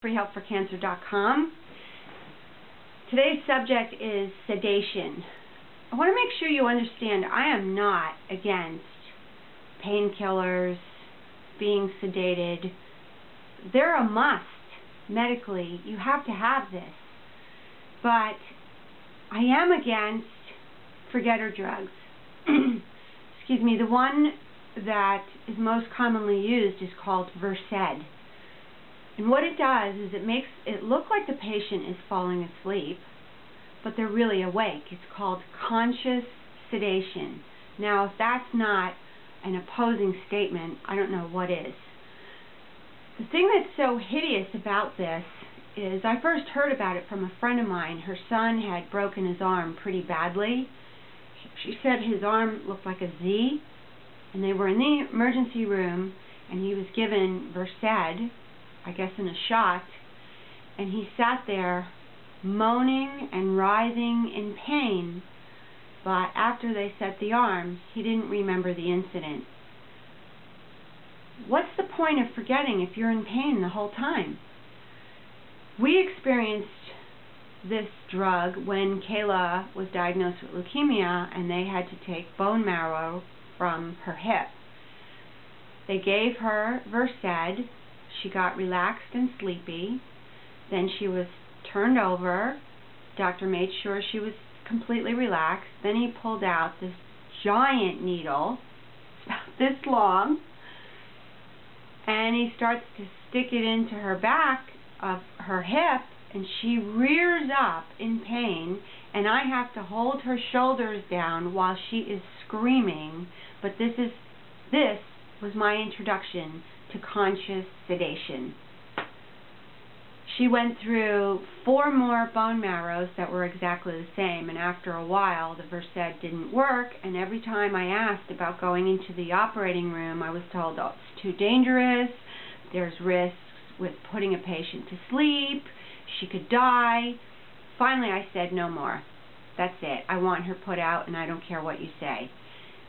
freehelpforcancer.com. Today's subject is sedation. I want to make sure you understand I am not against painkillers, being sedated. They're a must medically. You have to have this. But I am against forgetter drugs. Excuse me, the one that is most commonly used is called Versed. And what it does is it makes it look like the patient is falling asleep, but they're really awake. It's called conscious sedation. Now, if that's not an opposing statement, I don't know what is. The thing that's so hideous about this is I first heard about it from a friend of mine. Her son had broken his arm pretty badly. She said his arm looked like a Z, and they were in the emergency room, and he was given Versed, I guess in a shot, and he sat there moaning and writhing in pain, but after they set the arms, he didn't remember the incident. What's the point of forgetting if you're in pain the whole time? We experienced this drug when Kayla was diagnosed with leukemia and they had to take bone marrow from her hip. They gave her Versed. She got relaxed and sleepy. Then she was turned over. Doctor made sure she was completely relaxed. Then he pulled out this giant needle, about this long, and he starts to stick it into her back of her hip, and she rears up in pain, and I have to hold her shoulders down while she is screaming. But this was my introduction to conscious sedation. She went through 4 more bone marrows that were exactly the same, and after a while the Versed didn't work, and every time I asked about going into the operating room, I was told, oh, it's too dangerous, there's risks with putting a patient to sleep, she could die. Finally I said, no more. That's it. I want her put out, and I don't care what you say.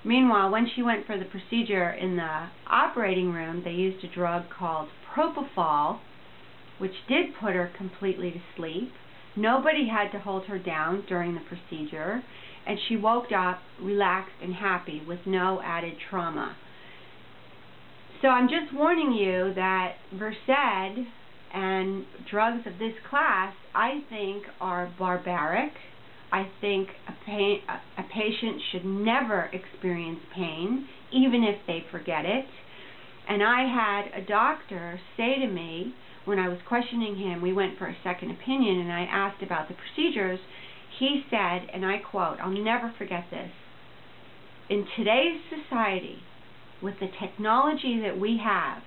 Meanwhile, when she went for the procedure in the operating room, they used a drug called propofol, which did put her completely to sleep. Nobody had to hold her down during the procedure, and she woke up relaxed and happy with no added trauma. So I'm just warning you that Versed and drugs of this class, I think, are barbaric. I think a patient should never experience pain, even if they forget it. And I had a doctor say to me, when I was questioning him, we went for a second opinion, and I asked about the procedures, he said, and I quote, I'll never forget this, in today's society, with the technology that we have,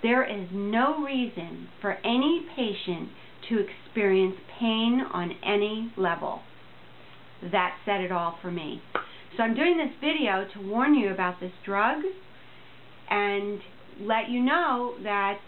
there is no reason for any patient to experience pain on any level. That said it all for me. So I'm doing this video to warn you about this drug and let you know that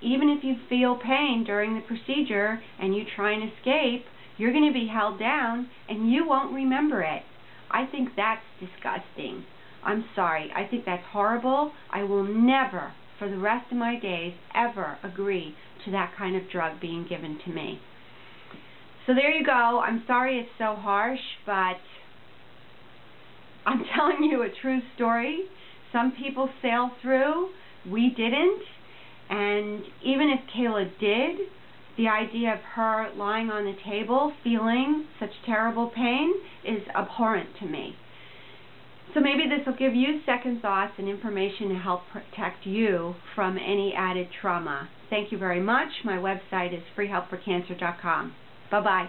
even if you feel pain during the procedure and you try and escape, you're going to be held down and you won't remember it. I think that's disgusting. I'm sorry. I think that's horrible. I will never, for the rest of my days, ever agree to that kind of drug being given to me. So there you go. I'm sorry it's so harsh, but I'm telling you a true story. Some people sail through. We didn't. And even if Kayla did, the idea of her lying on the table feeling such terrible pain is abhorrent to me. So maybe this will give you second thoughts and information to help protect you from any added trauma. Thank you very much. My website is freehelpforcancer.com. Bye-bye.